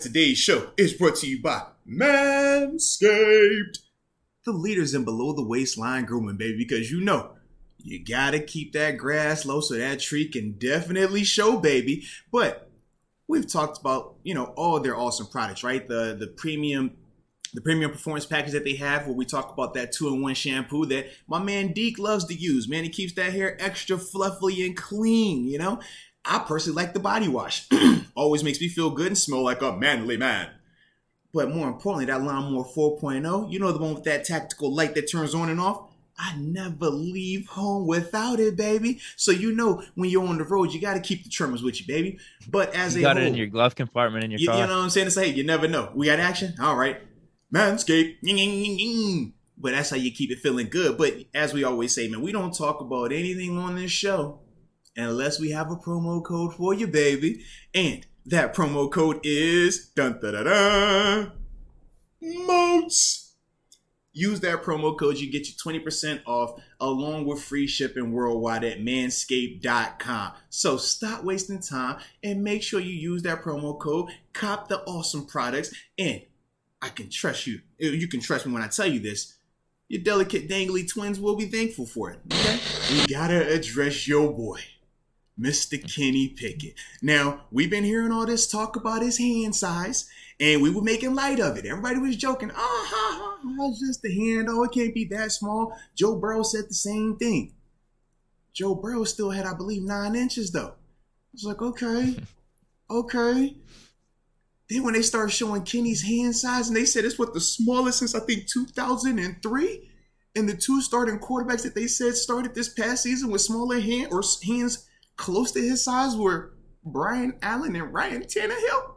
Today's show is brought to you by Manscaped, the leaders in below the waistline grooming, baby, because you know you gotta keep that grass low so that tree can definitely show, baby. But we've talked about, all their awesome products, right? The premium performance package that they have, where we talk about that 2-in-1 shampoo that my man Deke loves to use. Man, he keeps that hair extra fluffy and clean, I personally like the body wash. Always makes me feel good and smell like a manly man. But more importantly, that Lawnmower 4.0, the one with that tactical light that turns on and off, I never leave home without it, baby. So when you're on the road, you got to keep the trimmers with you, baby. But as you got it in your glove compartment in your car. You know what I'm saying? It's like, hey, you never know. We got action? All right. Manscaped. But that's how you keep it feeling good. But as we always say, man, we don't talk about anything on this show unless we have a promo code for you, baby. And that promo code is dun-da-da-da, MOATS. Use that promo code. You get you 20% off along with free shipping worldwide at manscaped.com. So stop wasting time and make sure you use that promo code. Cop the awesome products. And I can trust you. You can trust me when I tell you this. Your delicate dangly twins will be thankful for it. Okay? We gotta address your boy, Mr. Kenny Pickett. Now, we've been hearing all this talk about his hand size, and we were making light of it. Everybody was joking. It's just the hand. Oh, it can't be that small. Joe Burrow said the same thing. Joe Burrow still had, I believe, 9 inches, though. I was like, okay. Then when they started showing Kenny's hand size, and they said it's the smallest since, I think, 2003. And the 2 starting quarterbacks that they said started this past season with smaller hands close to his size were Brian Allen and Ryan Tannehill.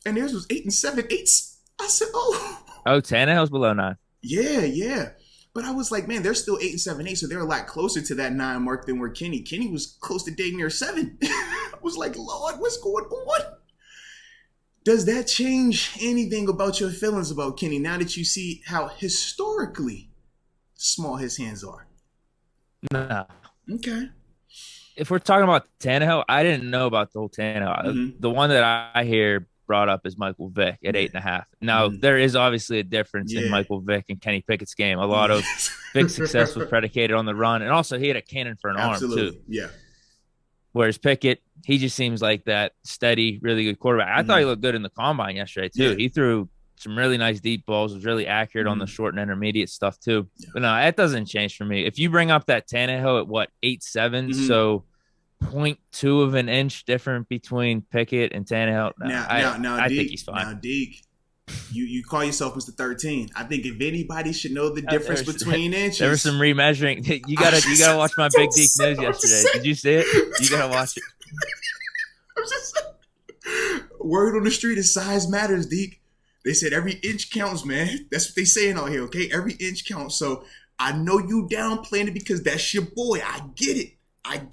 And theirs was 8 and 7/8. I said, oh. Oh, Tannehill's below 9. Yeah. But I was like, man, they're still 8 and 7/8, so they're a lot closer to that 9 mark than where Kenny. Kenny was close to dang near 7. I was like, Lord, what's going on? Does that change anything about your feelings about Kenny now that you see how historically small his hands are? No. Okay. If we're talking about Tannehill, I didn't know about the whole Tannehill. Mm-hmm. The one that I hear brought up is Michael Vick at 8.5. Now, there is obviously a difference in Michael Vick and Kenny Pickett's game. A lot of Vick's success was predicated on the run, and also he had a cannon for an arm, too. Yeah. Whereas Pickett, he just seems like that steady, really good quarterback. I thought he looked good in the combine yesterday, too. Yeah. He threw some really nice deep balls, was really accurate on the short and intermediate stuff, too. Yeah. But no, that doesn't change for me. If you bring up that Tannehill at, 8'7", so 0.2 of an inch different between Pickett and Tannehill, I think he's fine. Now, Deke, you call yourself Mr. 13. I think if anybody should know the difference between inches. There was some remeasuring. You gotta watch my Big Deke news yesterday. Did you see it? You gotta watch it. I'm just saying. Word on the street is size matters, Deke. They said every inch counts, man. That's what they saying out here, okay? Every inch counts. So I know you downplaying it because that's your boy. I get it. I'm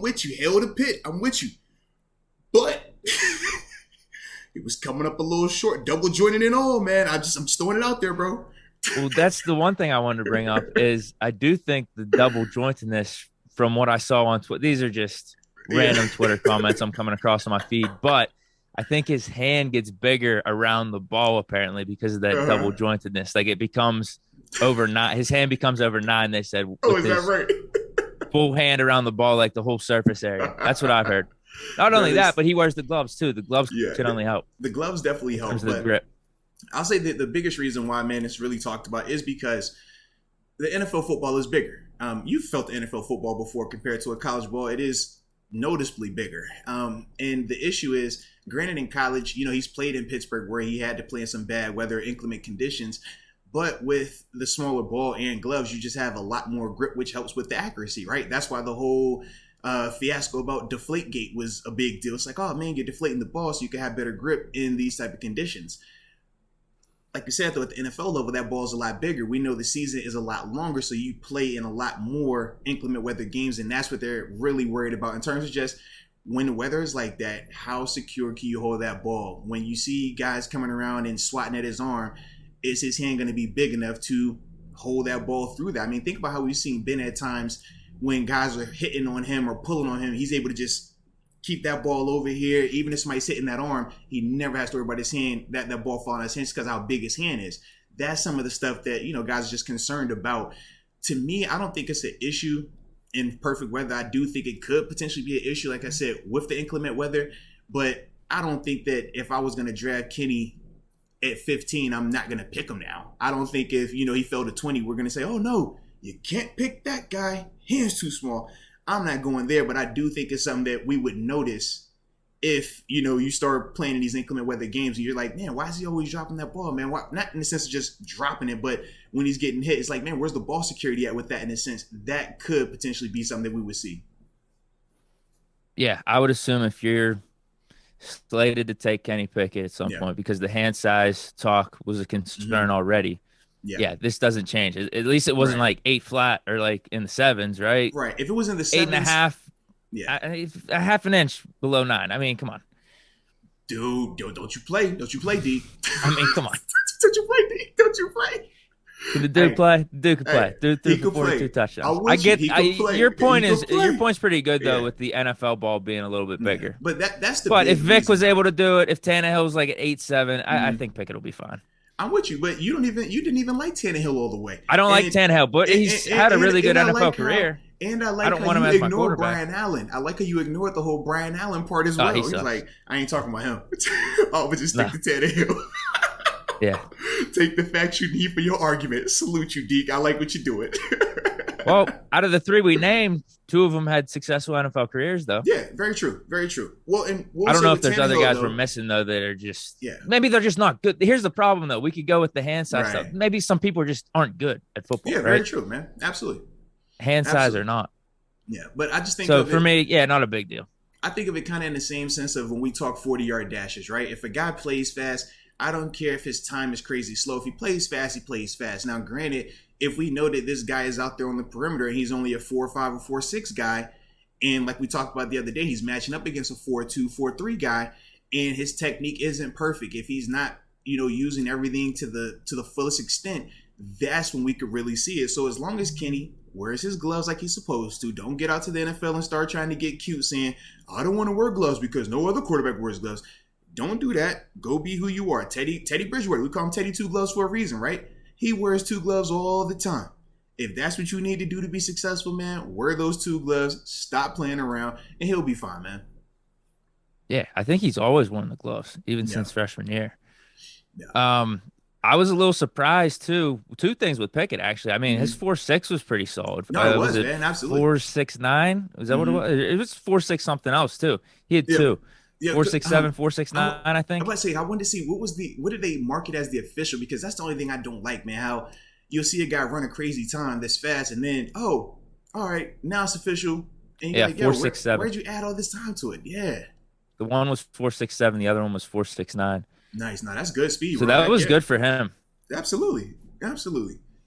with you. Hail to Pitt. I'm with you. But it was coming up a little short, double jointed and all, man. I'm just throwing it out there, bro. Well, that's the one thing I wanted to bring up is I do think the double jointedness from what I saw on Twitter, these are just random Twitter comments I'm coming across on my feed, but I think his hand gets bigger around the ball apparently because of that double jointedness. Like it becomes over 9. His hand becomes over 9, they said. Oh, is that right? Full hand around the ball, like the whole surface area. That's what I've heard. Not only that, but he wears the gloves too. The gloves can only help. The gloves definitely help. The grip. I'll say that the biggest reason why, man, it's really talked about is because the NFL football is bigger. You've felt the NFL football before compared to a college ball. It is noticeably bigger. And the issue is, granted in college, he's played in Pittsburgh where he had to play in some bad weather, inclement conditions. But with the smaller ball and gloves, you just have a lot more grip, which helps with the accuracy, right? That's why the whole fiasco about Deflategate was a big deal. It's like, oh man, you're deflating the ball so you can have better grip in these type of conditions. Like you said, though, at the NFL level, that ball is a lot bigger. We know the season is a lot longer, so you play in a lot more inclement weather games, and that's what they're really worried about in terms of just when the weather is like that, how secure can you hold that ball? When you see guys coming around and swatting at his arm, is his hand going to be big enough to hold that ball through that? I mean, think about how we've seen Ben at times when guys are hitting on him or pulling on him. He's able to just keep that ball over here. Even if somebody's hitting that arm, he never has to worry about his hand, that ball falling on his hands because how big his hand is. That's some of the stuff that, guys are just concerned about. To me, I don't think it's an issue in perfect weather. I do think it could potentially be an issue, like I said, with the inclement weather. But I don't think that if I was going to draft Kenny at 15, I'm not going to pick him now. I don't think if, he fell to 20, we're going to say, oh, no, you can't pick that guy. Hand's too small. I'm not going there, but I do think it's something that we would notice if, you start playing in these inclement weather games and you're like, man, why is he always dropping that ball, man? Why? Not in the sense of just dropping it, but when he's getting hit, it's like, man, where's the ball security at with that? In a sense, that could potentially be something that we would see. Yeah, I would assume if you're slated to take Kenny Pickett at some point because the hand size talk was a concern already. Yeah, this doesn't change. At least it wasn't like 8 flat or like in the 7s, right? Right. If it was in the 7s, 8.5, a half an inch below 9. I mean, come on, dude. Don't you play, Deke? I mean, come on. Don't you play, Deke? Don't you play? Can the dude play? Dude could play. Dude threw for 42 touchdowns. I get your point your point's pretty good though with the NFL ball being a little bit bigger. But that's the. But if Vic was able to do it, if Tannehill was like at 8.7, I think Pickett will be fine. I'm with you, but you didn't even like Tannehill all the way. I don't like Tannehill, but he's had a really good NFL career. And I like how you ignored Brian Allen. I like how you ignored the whole Brian Allen part as well. He's like, I ain't talking about him. But just stick to Tannehill. Yeah. Take the facts you need for your argument. Salute you, Deke. I like what you're doing. Well, out of the 3 we named, 2 of them had successful NFL careers, though. Yeah, very true. Very true. Well, and I don't know if there's other guys we're missing, though, that are just maybe they're just not good. Here's the problem, though. We could go with the hand size stuff. Maybe some people just aren't good at football. Yeah, very true, man. Absolutely. Hand size or not. Yeah, but I just think so for me, not a big deal. I think of it kind of in the same sense of when we talk 40-yard dashes, right? If a guy plays fast, I don't care if his time is crazy slow. If he plays fast, he plays fast. Now, granted, if we know that this guy is out there on the perimeter and he's only a 4.5 or 4.6 guy, and like we talked about the other day, he's matching up against a 4.2, 4.3 guy, and his technique isn't perfect. If he's not, using everything to the fullest extent, that's when we could really see it. So as long as Kenny wears his gloves like he's supposed to, don't get out to the NFL and start trying to get cute saying, I don't want to wear gloves because no other quarterback wears gloves. Don't do that. Go be who you are. Teddy Bridgewater. We call him Teddy Two Gloves for a reason, right? He wears 2 gloves all the time. If that's what you need to do to be successful, man, wear those 2 gloves. Stop playing around, and he'll be fine, man. Yeah, I think he's always worn the gloves, even since freshman year. Yeah. I was a little surprised too. 2 things with Pickett, actually. I mean, his 4.6 was pretty solid. No, it was, man. Absolutely. 4.69. Was that what it was? It was 4.6 something else too. He had 2. Yeah, 4.67, 4.69, I think. I'm about to say, I wanted to see what did they mark it as the official, because that's the only thing I don't like, man. How you'll see a guy run a crazy time this fast, and then all right, now it's official. And you're like, 4.67. Where'd you add all this time to it? Yeah. The one was 4.67, the other one was 4.69. Nice, no, that's good speed. So that was good for him. Absolutely.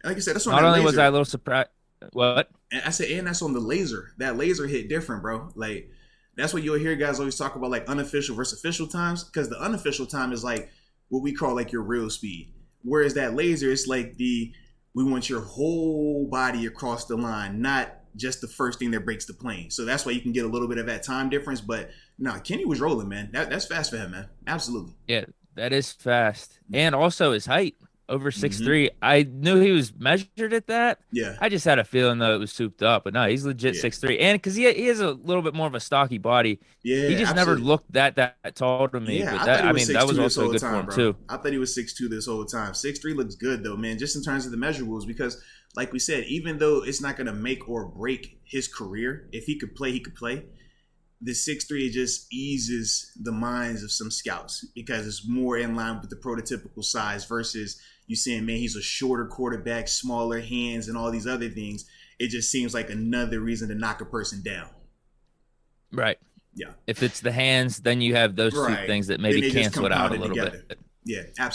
Like I said, that's on Not that only laser. was I a little surprised. What? And I said, and that's on the laser. That laser hit different, bro. Like. That's what you'll hear guys always talk about, like unofficial versus official times, because the unofficial time is like what we call like your real speed. Whereas that laser, it's like we want your whole body across the line, not just the first thing that breaks the plane. So that's why you can get a little bit of that time difference. But no, Kenny was rolling, man. That's fast for him, man. Absolutely. Yeah, that is fast. And also his height. Over 6'3". I knew he was measured at that. Yeah. I just had a feeling though it was souped up, but no, he's legit 6'3". And because he has a little bit more of a stocky body. Yeah. He just never looked that tall to me. Yeah, but that was also good for him too. I thought he was 6'2" this whole time. 6'3" looks good though, man, just in terms of the measurables, because like we said, even though it's not gonna make or break his career, if he could play, he could play. The 6'3" just eases the minds of some scouts because it's more in line with the prototypical size versus you saying, man, he's a shorter quarterback, smaller hands, and all these other things. It just seems like another reason to knock a person down. Right. Yeah. If it's the hands, then you have those 2 things that maybe cancel it out a little bit. Yeah, absolutely.